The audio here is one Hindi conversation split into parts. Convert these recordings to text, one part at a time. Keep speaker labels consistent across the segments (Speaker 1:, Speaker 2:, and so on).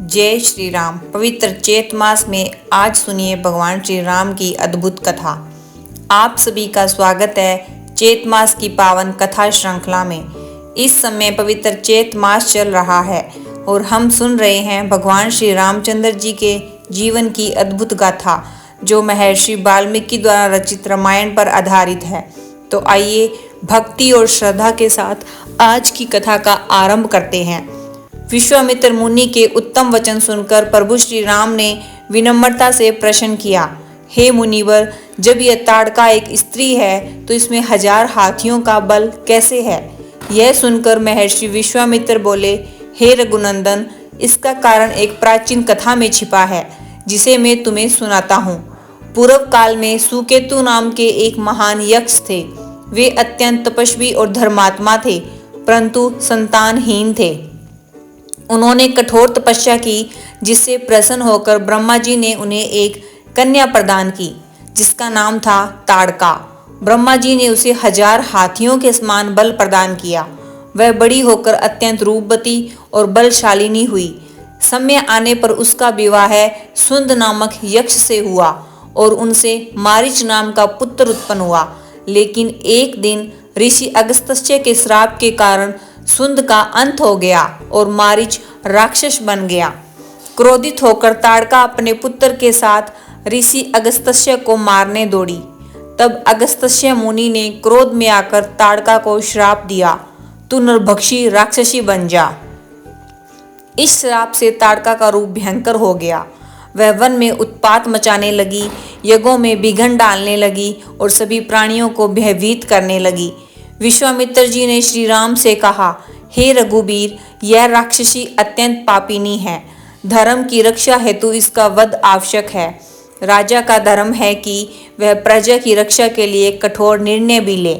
Speaker 1: जय श्री राम। पवित्र चैत मास में आज सुनिए भगवान श्री राम की अद्भुत कथा। आप सभी का स्वागत है चैत मास की पावन कथा श्रृंखला में। इस समय पवित्र चैत मास चल रहा है और हम सुन रहे हैं भगवान श्री रामचंद्र जी के जीवन की अद्भुत गाथा, जो महर्षि वाल्मीकि द्वारा रचित रामायण पर आधारित है। तो आइए भक्ति और श्रद्धा के साथ आज की कथा का आरंभ करते हैं। विश्वामित्र मुनि के उत्तम वचन सुनकर प्रभु श्री राम ने विनम्रता से प्रश्न किया, हे मुनिवर, जब यह ताड़का एक स्त्री है तो इसमें 1000 हाथियों का बल कैसे है? यह सुनकर महर्षि विश्वामित्र बोले, हे रघुनंदन, इसका कारण एक प्राचीन कथा में छिपा है, जिसे मैं तुम्हें सुनाता हूँ। पूर्व काल में सुकेतु नाम के एक महान यक्ष थे। वे अत्यंत तपस्वी और धर्मात्मा थे, परंतु संतानहीन थे। उन्होंने कठोर तपस्या की, जिससे प्रसन्न होकर ब्रह्मा जी ने उन्हें एक कन्या प्रदान की, जिसका नाम था ताड़का। ब्रह्मा जी ने उसे 1000 हाथियों के समान बल प्रदान किया। वह बड़ी होकर अत्यंत रूपवती और बलशालिनी हुई। समय आने पर उसका विवाह सुंद नामक यक्ष से हुआ और उनसे मारीच नाम का पुत्र उत्पन्न हुआ। लेकिन एक दिन ऋषि अगस्त्य के श्राप के कारण सुंद का अंत हो गया और मारीच राक्षस बन गया। क्रोधित होकर ताड़का अपने पुत्र के साथ ऋषि अगस्त्य को मारने दौड़ी। तब अगस्त्य मुनि ने क्रोध में आकर ताड़का को श्राप दिया, तू नरभक्षी राक्षसी बन जा। इस श्राप से ताड़का का रूप भयंकर हो गया। वह वन में उत्पात मचाने लगी, यज्ञों में विघ्न डालने लगी और सभी प्राणियों को भयभीत करने लगी। विश्वामित्र जी ने श्री राम से कहा, हे रघुवीर, यह राक्षसी अत्यंत पापिनी है। धर्म की रक्षा हेतु इसका वध आवश्यक है। राजा का धर्म है कि वह प्रजा की रक्षा के लिए कठोर निर्णय भी ले।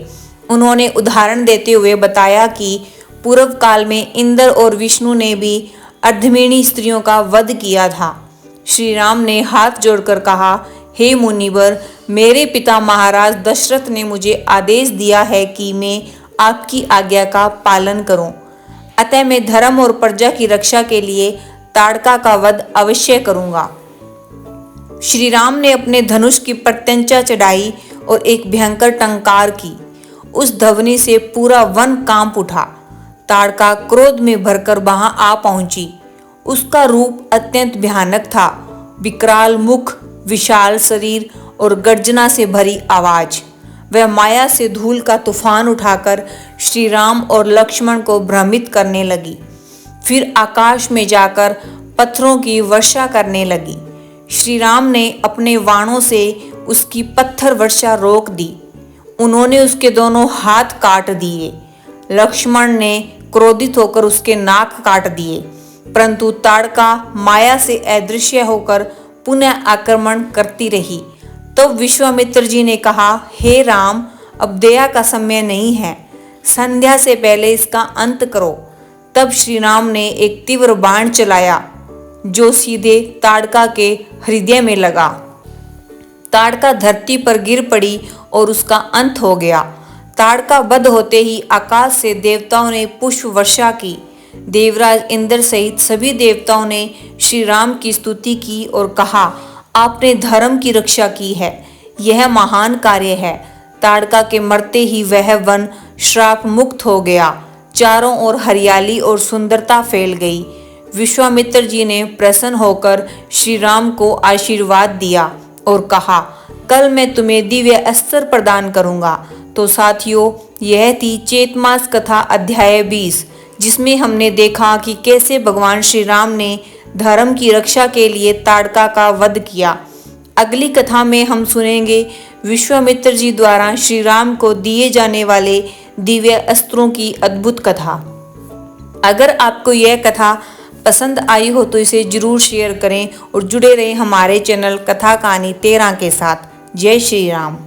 Speaker 1: उन्होंने उदाहरण देते हुए बताया कि पूर्व काल में इंद्र और विष्णु ने भी अर्धमिणी स्त्रियों का वध किया था। श्री राम ने हाथ जोड़कर कहा, हे मुनिवर, मेरे पिता महाराज दशरथ ने मुझे आदेश दिया है कि मैं आपकी आज्ञा का पालन करूं। अतः मैं धर्म और प्रजा की रक्षा के लिए ताड़का का वध अवश्य करूंगा। श्री राम ने अपने धनुष की प्रत्यंचा चढ़ाई और एक भयंकर टंकार की। उस ध्वनि से पूरा वन कांप उठा। ताड़का क्रोध में भरकर वहां आ पहुंची। उसका रूप अत्यंत भयानक था। विकराल मुख, विशाल शरीर और गर्जना से भरी आवाज। वह माया से धूल का तूफान उठाकर श्री राम और लक्ष्मण को भ्रमित करने लगी। फिर आकाश में जाकर पत्थरों की वर्षा करने लगी। श्री राम ने अपने बाणों से उसकी पत्थर वर्षा रोक दी। उन्होंने उसके दोनों हाथ काट दिए। लक्ष्मण ने क्रोधित होकर उसके नाक काट दिए, परंतु ताड़का माया से अदृश्य होकर पुनः आक्रमण करती रही। तो विश्वामित्र जी ने कहा, हे राम, अब दया का समय नहीं है, संध्या से पहले इसका अंत करो। तब श्री राम ने एक तीव्र बाण चलाया, जो सीधे ताड़का के हृदय में लगा। ताड़का धरती पर गिर पड़ी और उसका अंत हो गया। ताड़का वध होते ही आकाश से देवताओं ने पुष्प वर्षा की। देवराज इंद्र सहित सभी देवताओं ने श्री राम की स्तुति की और कहा, आपने धर्म की रक्षा की है, यह महान कार्य है। ताड़का के मरते ही वह वन श्राप मुक्त हो गया। चारों ओर हरियाली और सुंदरता फैल गई। विश्वामित्र जी ने प्रसन्न होकर श्री राम को आशीर्वाद दिया और कहा, कल मैं तुम्हें दिव्य अस्त्र प्रदान करूंगा। तो साथियों, यह थी चैत मास कथा अध्याय 20, जिसमें हमने देखा कि कैसे भगवान श्री राम ने धर्म की रक्षा के लिए ताड़का का वध किया। अगली कथा में हम सुनेंगे विश्वामित्र जी द्वारा श्री राम को दिए जाने वाले दिव्य अस्त्रों की अद्भुत कथा। अगर आपको यह कथा पसंद आई हो तो इसे जरूर शेयर करें और जुड़े रहें हमारे चैनल कथा कहानी 13 के साथ। जय श्री राम।